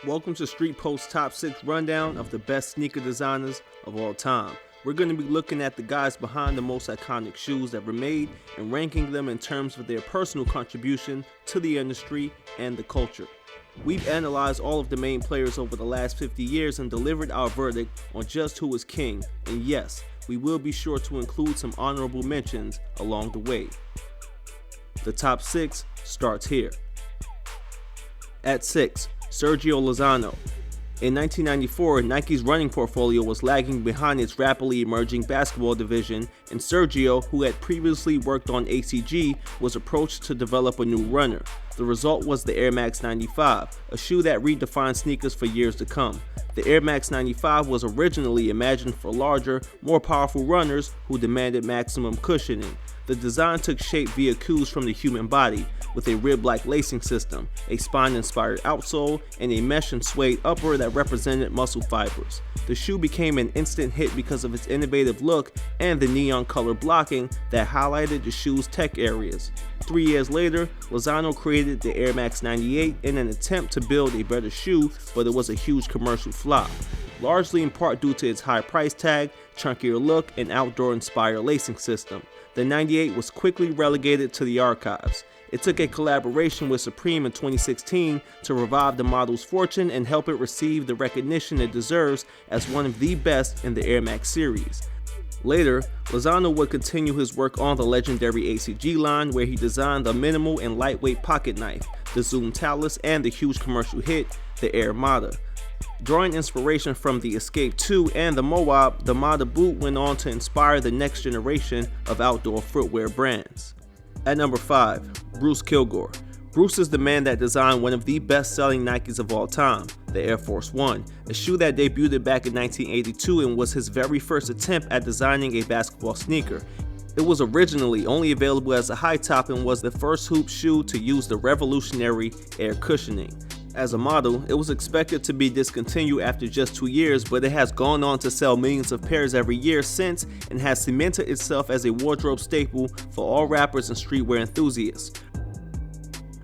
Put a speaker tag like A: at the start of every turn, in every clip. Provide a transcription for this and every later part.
A: Welcome to Street Post's Top 6 rundown of the best sneaker designers of all time. We're going to be looking at the guys behind the most iconic shoes that were made and ranking them in terms of their personal contribution to the industry and the culture. We've analyzed all of the main players over the last 50 years and delivered our verdict on just who is king. And yes, we will be sure to include some honorable mentions along the way. The top 6 starts here. At 6, Sergio Lozano. In 1994, Nike's running portfolio was lagging behind its rapidly emerging basketball division, and Sergio, who had previously worked on ACG, was approached to develop a new runner. The result was the Airmax 95, a shoe that redefined sneakers for years to come. The Airmax 95 was originally imagined for larger, more powerful runners who demanded maximum cushioning. The design took shape via cues from the human body, with a rib-like lacing system, a spine-inspired outsole, and a mesh and suede upper that represented muscle fibers. The shoe became an instant hit because of its innovative look and the neon color blocking that highlighted the shoe's tech areas. 3 years later, Lozano created the Air Max 98 in an attempt to build a better shoe, but it was a huge commercial flop, largely in part due to its high price tag, chunkier look, and outdoor-inspired lacing system. The 98 was quickly relegated to the archives. It took a collaboration with Supreme in 2016 to revive the model's fortune and help it receive the recognition it deserves as one of the best in the Air Max series. Later, Lozano would continue his work on the legendary ACG line, where he designed the minimal and lightweight pocket knife, the Zoom Talus, and the huge commercial hit, the Air Mata. Drawing inspiration from the Escape 2 and the Moab, the Mata boot went on to inspire the next generation of outdoor footwear brands. At number 5, Bruce Kilgore. Bruce is the man that designed one of the best-selling Nikes of all time, the Air Force One, a shoe that debuted back in 1982 and was his very first attempt at designing a basketball sneaker. It was originally only available as a high top and was the first hoop shoe to use the revolutionary air cushioning. As a model, it was expected to be discontinued after just 2 years, but it has gone on to sell millions of pairs every year since and has cemented itself as a wardrobe staple for all rappers and streetwear enthusiasts.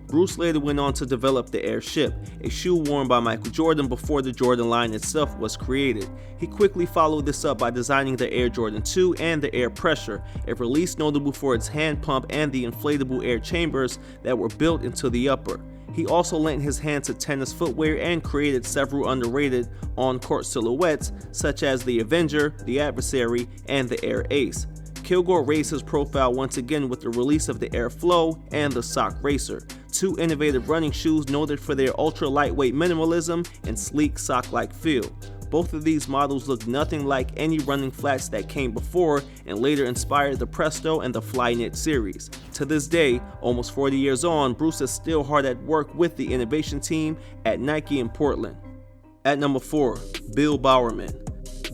A: Bruce later went on to develop the Airship, a shoe worn by Michael Jordan before the Jordan line itself was created. He quickly followed this up by designing the Air Jordan 2 and the Air Pressure, a release notable for its hand pump and the inflatable air chambers that were built into the upper. He also lent his hand to tennis footwear and created several underrated on-court silhouettes such as the Avenger, the Adversary, and the Air Ace. Kilgore raised his profile once again with the release of the Air Flow and the Sock Racer, two innovative running shoes noted for their ultra-lightweight minimalism and sleek sock-like feel. Both of these models look nothing like any running flats that came before and later inspired the Presto and the Flyknit series. To this day, almost 40 years on, Bruce is still hard at work with the innovation team at Nike in Portland. At number 4, Bill Bowerman.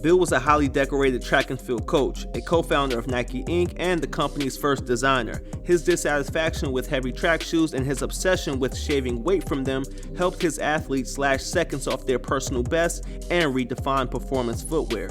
A: Bill was a highly decorated track and field coach, a co-founder of Nike Inc. and the company's first designer. His dissatisfaction with heavy track shoes and his obsession with shaving weight from them helped his athletes slash seconds off their personal best and redefine performance footwear.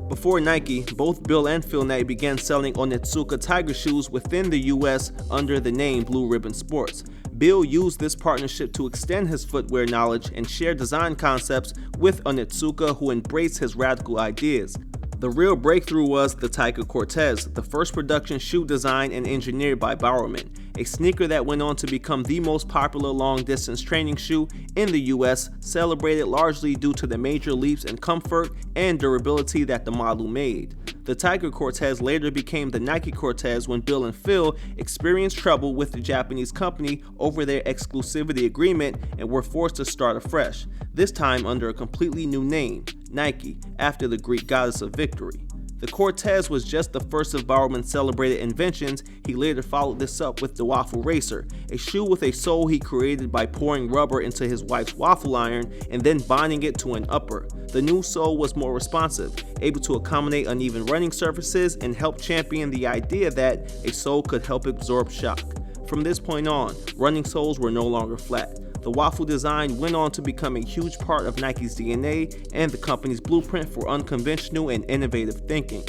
A: Before Nike, both Bill and Phil Knight began selling Onitsuka Tiger shoes within the US under the name Blue Ribbon Sports. Bill used this partnership to extend his footwear knowledge and share design concepts with Onitsuka, who embraced his radical ideas. The real breakthrough was the Tiger Cortez, the first production shoe designed and engineered by Bowerman, a sneaker that went on to become the most popular long-distance training shoe in the US, celebrated largely due to the major leaps in comfort and durability that the model made. The Tiger Cortez later became the Nike Cortez when Bill and Phil experienced trouble with the Japanese company over their exclusivity agreement and were forced to start afresh, this time under a completely new name, Nike, after the Greek goddess of victory. The Cortez was just the first of Bowerman's celebrated inventions. He later followed this up with the Waffle Racer, a shoe with a sole he created by pouring rubber into his wife's waffle iron and then binding it to an upper. The new sole was more responsive, able to accommodate uneven running surfaces and help champion the idea that a sole could help absorb shock. From this point on, running soles were no longer flat. The waffle design went on to become a huge part of Nike's DNA and the company's blueprint for unconventional and innovative thinking.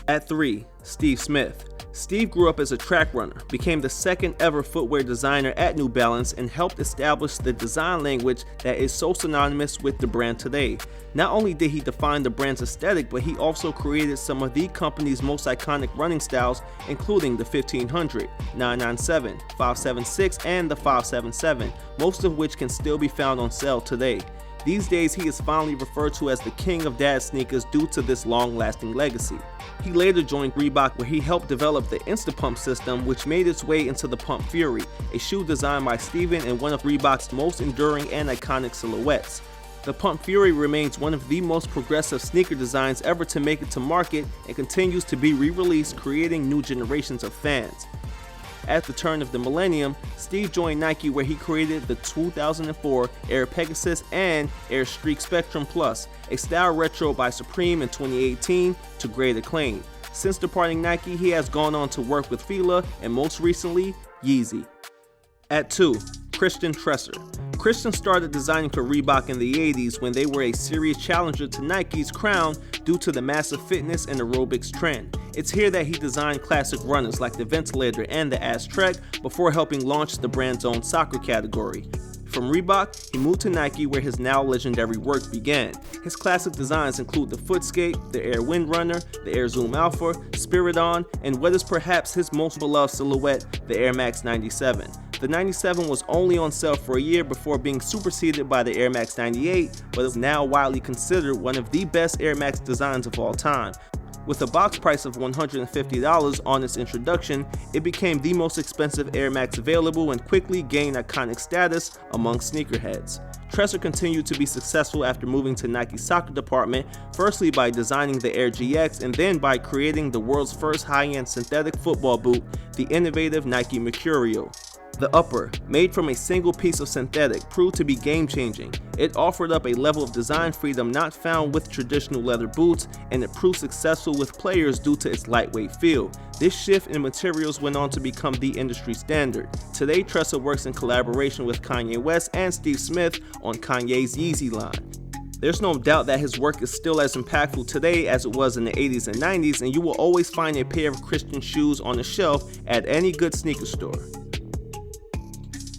A: At 3, Steve Smith. Steve grew up as a track runner, became the second ever footwear designer at New Balance, and helped establish the design language that is so synonymous with the brand today. Not only did he define the brand's aesthetic, but he also created some of the company's most iconic running styles, including the 1500, 997, 576, and the 577, most of which can still be found on sale today. These days, he is fondly referred to as the king of dad sneakers due to this long-lasting legacy. He later joined Reebok, where he helped develop the Instapump system, which made its way into the Pump Fury, a shoe designed by Steven and one of Reebok's most enduring and iconic silhouettes. The Pump Fury remains one of the most progressive sneaker designs ever to make it to market and continues to be re-released, creating new generations of fans. At the turn of the millennium, Steve joined Nike, where he created the 2004 Air Pegasus and Air Streak Spectrum Plus, a style retro by Supreme in 2018 to great acclaim. Since departing Nike, he has gone on to work with Fila and most recently, Yeezy. At 2, Christian Tresser. Christian started designing for Reebok in the 80s when they were a serious challenger to Nike's crown due to the massive fitness and aerobics trend. It's here that he designed classic runners like the Ventilator and the Aztrek before helping launch the brand's own soccer category. From Reebok, he moved to Nike, where his now legendary work began. His classic designs include the Footscape, the Air Windrunner, the Air Zoom Alpha, Spiridon, and what is perhaps his most beloved silhouette, the Airmax 97. The 97 was only on sale for a year before being superseded by the Airmax 98, but is now widely considered one of the best Airmax designs of all time. With a box price of $150 on its introduction, it became the most expensive Air Max available and quickly gained iconic status among sneakerheads. Tresser continued to be successful after moving to Nike's soccer department, firstly by designing the Air GX and then by creating the world's first high-end synthetic football boot, the innovative Nike Mercurial. The upper, made from a single piece of synthetic, proved to be game-changing. It offered up a level of design freedom not found with traditional leather boots, and it proved successful with players due to its lightweight feel. This shift in materials went on to become the industry standard. Today, Tresser works in collaboration with Kanye West and Steve Smith on Kanye's Yeezy line. There's no doubt that his work is still as impactful today as it was in the 80s and 90s, and you will always find a pair of Christian shoes on the shelf at any good sneaker store.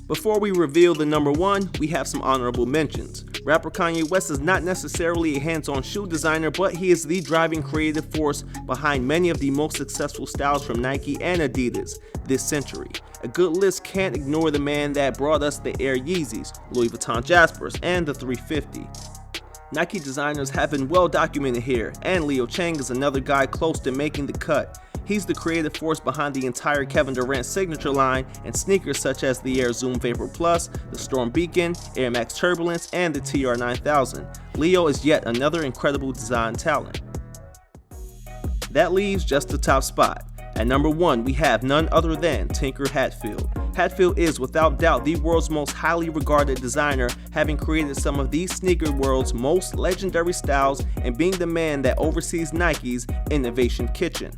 A: Before we reveal the number 1, we have some honorable mentions. Rapper Kanye West is not necessarily a hands-on shoe designer, but he is the driving creative force behind many of the most successful styles from Nike and Adidas this century. A good list can't ignore the man that brought us the Air Yeezys, Louis Vuitton Jaspers, and the 350. Nike designers have been well documented here, and Leo Chang is another guy close to making the cut. He's the creative force behind the entire Kevin Durant signature line and sneakers such as the Air Zoom Vapor Plus, the Storm Beacon, Air Max Turbulence, and the TR9000. Leo is yet another incredible design talent. That leaves just the top spot. At number 1, we have none other than Tinker Hatfield. Hatfield is without doubt the world's most highly regarded designer, having created some of the sneaker world's most legendary styles and being the man that oversees Nike's innovation kitchen.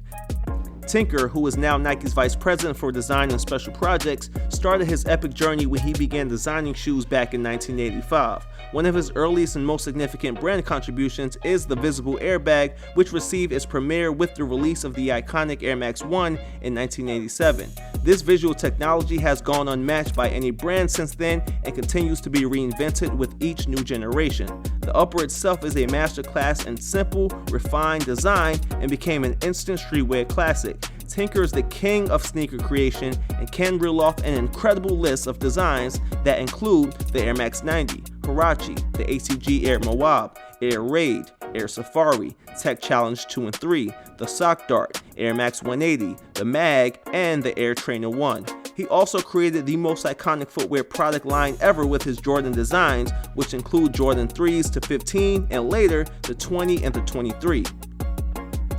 A: Tinker, who is now Nike's vice president for design and special projects, started his epic journey when he began designing shoes back in 1985. One of his earliest and most significant brand contributions is the visible airbag, which received its premiere with the release of the iconic Air Max 1 in 1987. This visual technology has gone unmatched by any brand since then and continues to be reinvented with each new generation. The upper itself is a masterclass in simple, refined design and became an instant streetwear classic. Tinker is the king of sneaker creation and can reel off an incredible list of designs that include the Air Max 90, Huarache, the ACG Air Moab, Air Raid, Air Safari, Tech Challenge 2 and 3, the Sock Dart, Air Max 180, the Mag, and the Air Trainer 1. He also created the most iconic footwear product line ever with his Jordan designs, which include Jordan 3s to 15 and later the 20 and the 23.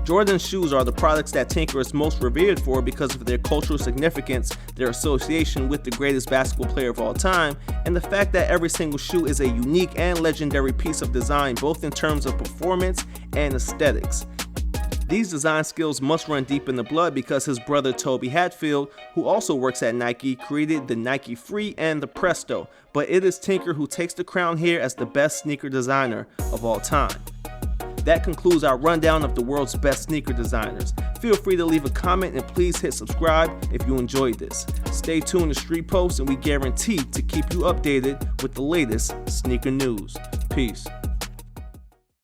A: Jordan's shoes are the products that Tinker is most revered for because of their cultural significance, their association with the greatest basketball player of all time, and the fact that every single shoe is a unique and legendary piece of design both in terms of performance and aesthetics. These design skills must run deep in the blood because his brother Toby Hatfield, who also works at Nike, created the Nike Free and the Presto, but it is Tinker who takes the crown here as the best sneaker designer of all time. That concludes our rundown of the world's best sneaker designers. Feel free to leave a comment and please hit subscribe if you enjoyed this. Stay tuned to Street Post and we guarantee to keep you updated with the latest sneaker news. Peace.